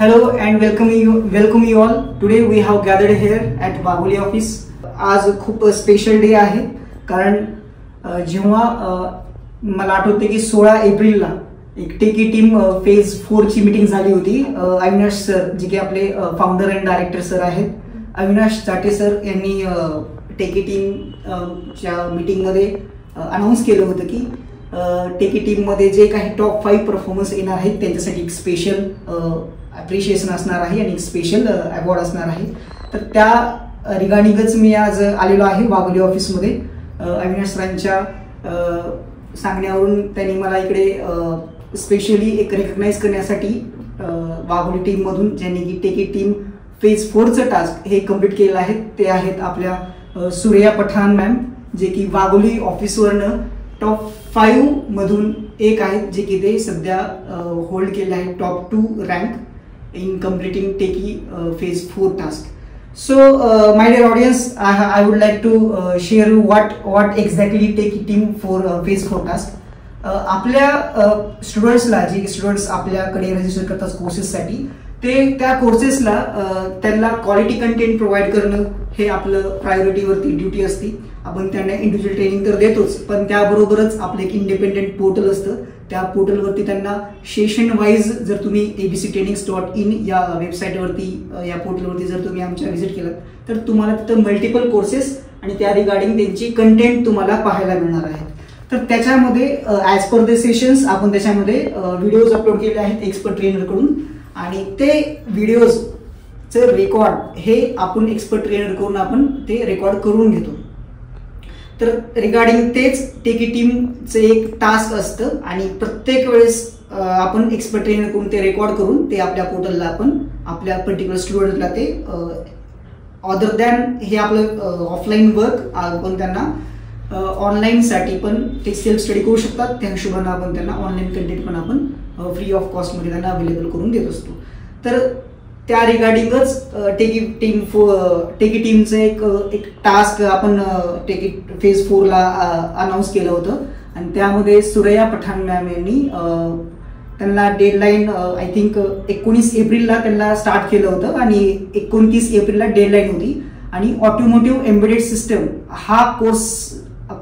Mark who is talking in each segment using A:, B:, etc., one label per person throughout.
A: Hello and welcome you all. Today we have gathered here at Wagholi office. आज खूप special day आहे कारण जेव्हा मला आठवते की 16 एप्रिलला एक टेकी टीम फेज 4 ची मीटिंग झाली होती. अविनाश सर जे की आपले फाउंडर अँड डायरेक्टर सर आहेत, अविनाश जाटे सर यांनी टेकी टीम च्या मीटिंग मध्ये अनाउन्स केलं होतं की टेकी टीम मध्ये जे काही टॉप 5 परफॉर्मन्स येणार आहेत त्यांच्यासाठी एक स्पेशल अप्रिशिएशन असणार आहे आणि एक स्पेशल अवॉर्ड असणार आहे. तर त्या रिगार्डिंगच मी आज आलेलो आहे वाघोली ऑफिसमध्ये. अविनाश सरांच्या सांगण्यावरून त्यांनी मला इकडे स्पेशली एक रेकग्नाइज करण्यासाठी वाघोली टीम मधून ज्यांनी की टेकी टीम फेज 4चं टास्क हे कम्प्लीट केलेलं आहे ते आहेत आपल्या सूर्या पठाण मॅम, जे की वाघोली ऑफिसवरनं टॉप 5 मधून एक आहेत, जे की ते सध्या होल्ड केले आहे top 2 rank in completing Teki phase 4 task. So my dear audience, I would like to share what exactly Teki team for phase 4 task. आपल्या स्टुडंट्सला जे स्टुडंट्स आपल्याकडे रजिस्टर करतात कोर्सेससाठी, ते त्या कोर्सेसला त्यांना क्वालिटी कंटेंट प्रोव्हाइड करणं हे आपलं प्रायोरिटीवरती ड्युटी असते. आपण त्यांना इंडिव्हिज्युअल ट्रेनिंग तर देतोच, पण त्याबरोबरच आपलं एक इंडिपेंडेंट पोर्टल असतं. त्या पोर्टलवरती त्यांना सेशन वाईज जर तुम्ही abctrainings.in या वेबसाईटवरती या पोर्टलवरती जर तुम्ही आमच्या व्हिजिट केलं तर तुम्हाला तिथं मल्टिपल कोर्सेस आणि त्या रिगार्डिंग त्यांची कंटेंट तुम्हाला पाहायला मिळणार आहेत. तर त्याच्यामध्ये ॲज पर द सेशन्स आपण त्याच्यामध्ये व्हिडिओज अपलोड केले आहेत एक्सपर्ट ट्रेनरकडून, आणि ते व्हिडिओजचे रेकॉर्ड हे आपण एक्सपर्ट ट्रेनरकडून आपण ते रेकॉर्ड करून घेतो. तर रिगार्डिंग तेच टेकी टीमचं एक टास्क असतं आणि प्रत्येक वेळेस आपण एक्सपर्ट ट्रेनरकडून ते रेकॉर्ड करून ते आपल्या पोर्टलला आपण आपल्या पर्टिक्युलर स्टुडंटला ते अदर दॅन हे आपलं ऑफलाईन वर्क आपण त्यांना ऑनलाईनसाठी पण ते सेल्फ स्टडी करू शकतात. त्या हिशोबाने आपण त्यांना ऑनलाईन कंटेंट पण आपण फ्री ऑफ कॉस्टमध्ये त्यांना अवेलेबल करून देत असतो. तर त्या रिगार्डिंगच टेकी टीमचं एक टास्क आपण टेकी फेज 4ला अनाऊन्स केलं होतं, आणि त्यामध्ये सूर्या पठाण मॅम यांनी त्यांना डेडलाईन आय थिंक 19 एप्रिलला त्यांना स्टार्ट केलं होतं आणि 29 एप्रिलला डेडलाईन होती. आणि ऑटोमोटिव्ह एम्बेडेड सिस्टम हा कोर्स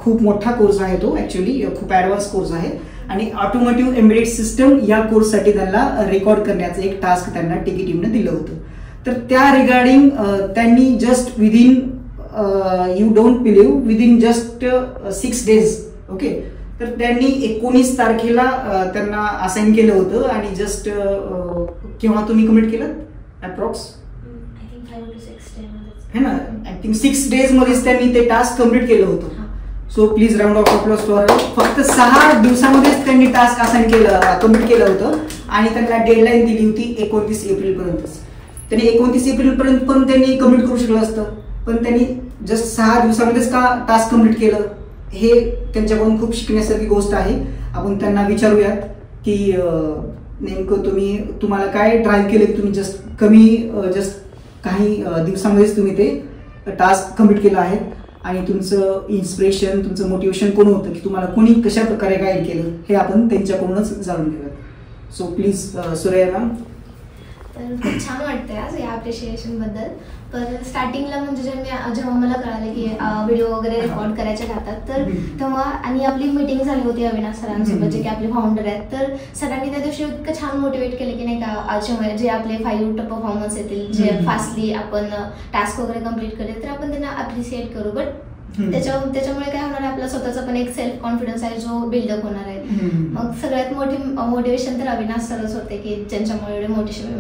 A: खूप मोठा कोर्स आहे, तो ऍक्च्युली खूप ऍडव्हान्स कोर्स आहे. आणि ऑटोमोटिव्ह एम्बेडेड सिस्टम या कोर्ससाठी त्यांना रेकॉर्ड करण्याचं एक टास्क त्यांना टेकी टीमने दिलं होतं. तर त्या रिगार्डिंग त्यांनी just within you don't believe within just 6 days okay, तर त्यांनी 19 तारखेला त्यांना असाइन केलं होतं. आणि जस्ट केव्हा तुम्ही कम्प्लीट केलं अप्रॉक्स है ना, आय थिंक 6 days मध्येच त्यांनी ते टास्क कम्प्लीट केलं होतं. So please round of applause for. फक्त 6 दिवसामध्येच त्यांनी टास्क असाइन कम्प्लीट केलं होतं आणि त्यांना डेडलाईन दिली होती 29 एप्रिलपर्यंतच. त्यांनी 29 एप्रिलपर्यंत पण त्यांनी कम्प्लीट करू शकलं असतं, पण त्यांनी जस्ट 6 दिवसामध्येच का टास्क कम्प्लीट केलं, हे त्यांच्याकडून खूप शिकण्यासारखी गोष्ट आहे. आपण त्यांना विचारूयात की नेमकं तुम्हाला काय ड्राईव्ह केलं की तुम्ही जस्ट काही दिवसामध्येच तुम्ही ते टास्क कम्प्लीट केलं आहे, आणि तुमचं इन्स्पिरेशन तुमचं मोटिवेशन कोण होतं की तुम्हाला कोणी कशा प्रकारे गाईड केलं हे आपण त्यांच्याकडूनच जाणून घेऊयात. So please Surya ma'am.
B: तर खूप छान वाटतंय आज या अप्रिशिएशन बद्दल. तर स्टार्टिंगला म्हणजे जेव्हा मला कळालं की व्हिडिओ वगैरे रेकॉर्ड करायचे राहतात, तर तेव्हा आणि आपली मीटिंग झाली होती अविनाश सरांसोबत जे की आपले फाउंडर आहेत. तर सरांनी त्या दिवशी इतकं छान मोटिवेट केलं की नाही का, आज जे आपले 5 परफॉर्मन्स येतील, जे फास्टली आपण टास्क वगैरे कम्प्लीट केले, तर आपण त्यांना अप्रिशिएट करू. बट त्याच्यामुळे काय होणार आहे, आपला स्वतःचा पण एक सेल्फ कॉन्फिडन्स आहे जो बिल्डअप होणार आहे. मग सगळ्यात मोठी मोटिवेशन तर अविनाश सरच होते की ज्यांच्यामुळे एवढे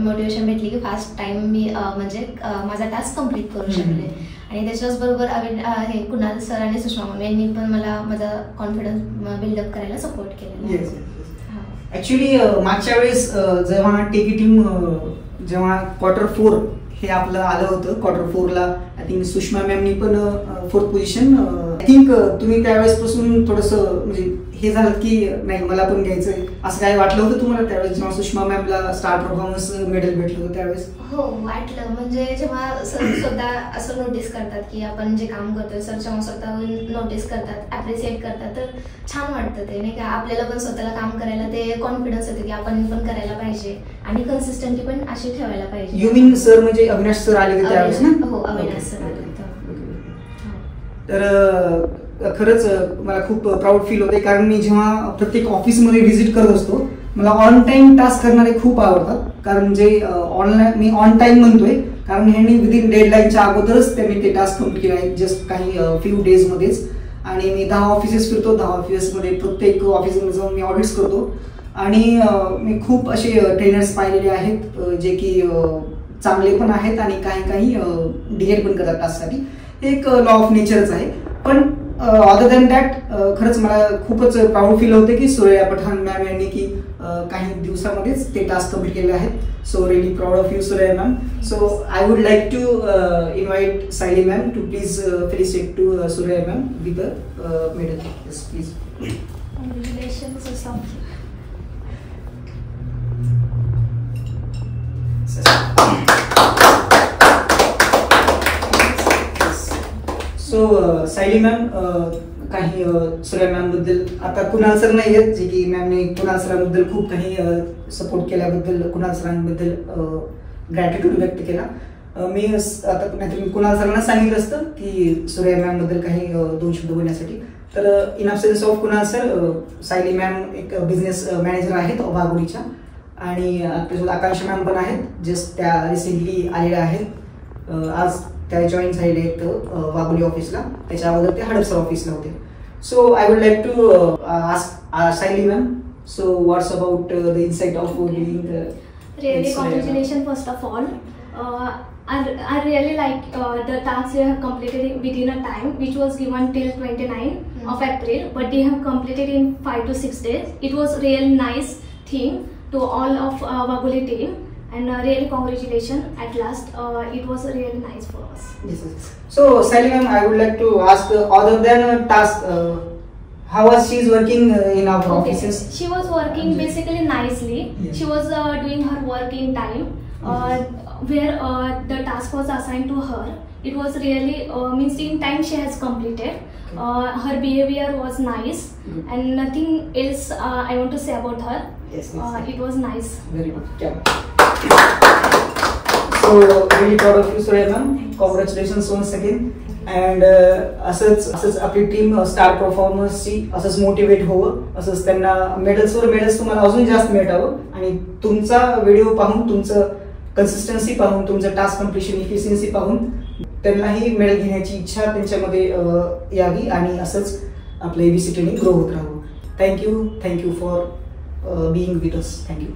B: मोटिवेशन भेटली की फास्ट टाइम मी म्हणजे माझा टास्क कम्प्लीट करू शकले. आणि त्याच्याच बरोबर हे कुणाल सर आणि सुषमा मॅम यांनी पण मला माझा कॉन्फिडन्स बिल्डअप करायला सपोर्ट केलेला.
A: ऍक्च्युली मागच्या वेळेस जेव्हा टेकी टीम जेव्हा क्वार्टर 4 हे आपलं आलं होतं, क्वार्टर 4ला आय थिंक सुषमा मॅमनी पण 4th पोझिशन, आय थिंक तुम्ही त्यावेळेस पासून थोडंसं म्हणजे हे झालं की नाही मला पण घ्यायचंय असं काय वाटलं होतं तुम्हाला त्यावेळेस जेव्हा सुषमा मॅमला स्टार परफॉर्मन्स मेडल भेटलं होतं त्यावेळेस?
B: हो वाटलं, म्हणजे जेव्हा सर स्वतः असं नोटीस करतात की आपण जे काम करतोय, सर जेव्हा स्वतःहून नोटीस करतात, ॲप्रिशिएट करतात, तर छान वाटतं ते नाही का. आपल्याला पण स्वतःला काम करायला ते कॉन्फिडन्स येतो की आपण पण करायला पाहिजे आणि कन्सिस्टन्सी पण अशी ठेवायला पाहिजे.
A: यू मीन सर म्हणजे अविनाश सर आले होते त्यावेळेस ना?
B: हो अविनाश सर आले होते.
A: तर खरंच मला खूप प्राऊड फील होते, कारण मी जेव्हा प्रत्येक ऑफिसमध्ये व्हिजिट करत असतो मला ऑन टाइम टास्क करणारे खूप आवडतात. कारण जे ऑनलाईन मी ऑन टाइम म्हणतोय कारण ह्यांनी विदिन डेडलाईनच्या अगोदरच त्यांनी ते टास्क कम्प्लीट केले आहेत, जस्ट काही फ्यू डेजमध्येच. आणि मी 10 ऑफिसेस फिरतो, 10 ऑफिसमध्ये प्रत्येक ऑफिसमध्ये जाऊन मी ऑडिट्स करतो. आणि मी खूप असे ट्रेनर्स पाहिलेले आहेत जे की चांगले पण आहेत आणि काही डिग्रेड पण करतात टास्कसाठी. एक लॉ ऑफ नेचरच आहे. पण अदर दॅन दॅट खरंच मला खूपच प्राऊड फील होते की सुरैया पठाण मॅम यांनी की काही दिवसामध्येच ते टास्क कम्प्लीट केले आहेत. So really proud of you Suraiya ma'am. So I would like to invite Sayali ma'am to please felicitate to Suraiya ma'am with the medal. Yes please.
B: Congratulations.
A: So Sayali ma'am काही Suraiya ma'am बद्दल, आता कुणाल सर नाही आहेत जे की मॅमने कुणाल सरांबद्दल खूप काही सपोर्ट केल्याबद्दल कुणाल सरांबद्दल ग्रॅटिट्यूड व्यक्त केला. मी आता नाहीतर कुणाल सरांना सांगितलं असतं की सुरैया मॅम बद्दल काही 2 शब्द बोलण्यासाठी. तर in absence of Kunal sir, Sayali ma'am एक बिझनेस मॅनेजर आहेत वाघोलीच्या आणि त्याच्यासोबत आकांक्षा मॅम पण आहेत, जस्ट त्या रिसेंटली आलेल्या आहेत. आज त्या जॉईन झालेले आहेत वाघोली ऑफिसला, त्याच्या अगोदर ते हडपसर ऑफिसला होते. So I would like to ask Sayali ma'am, so what's about the insight of being
B: Really, congratulations first of all. I really like the task you have completed within a time which was given till 29 of April, but they have completed in 5 to 6 days. It was really nice thing to all of Wagholi team, and really congratulations at last. It was really nice for us.
A: Yes, yes. So Saili ma'am, I would like to ask other than task, how was she working in our offices?
B: She was working basically nicely.
A: Yes.
B: She was doing her work in time. Where the task was assigned to her, it was really means in time she has completed. Her behavior was nice, and nothing else I want to say about her.
A: Yes, yes.
B: It was nice.
A: Very good. Yeah. So really proud of you, Surya ma'am. Congratulations once again. And असंच आपली team star परफॉर्मर्सची असंच motivate होवं, असंच त्यांना medals तुम्हाला अजून जास्त मिळावं. आणि तुमचा व्हिडिओ पाहून, तुमचं कन्सिस्टन्सी पाहून, तुमचं टास्क कम्प्लिशन इफिशियन्सी पाहून त्यांनाही मेडल घेण्याची इच्छा त्यांच्यामध्ये यावी आणि असंच आपलं एबीसी ट्रेनिंग ग्रो होत राहावं. Thank you for being with us. Thank you.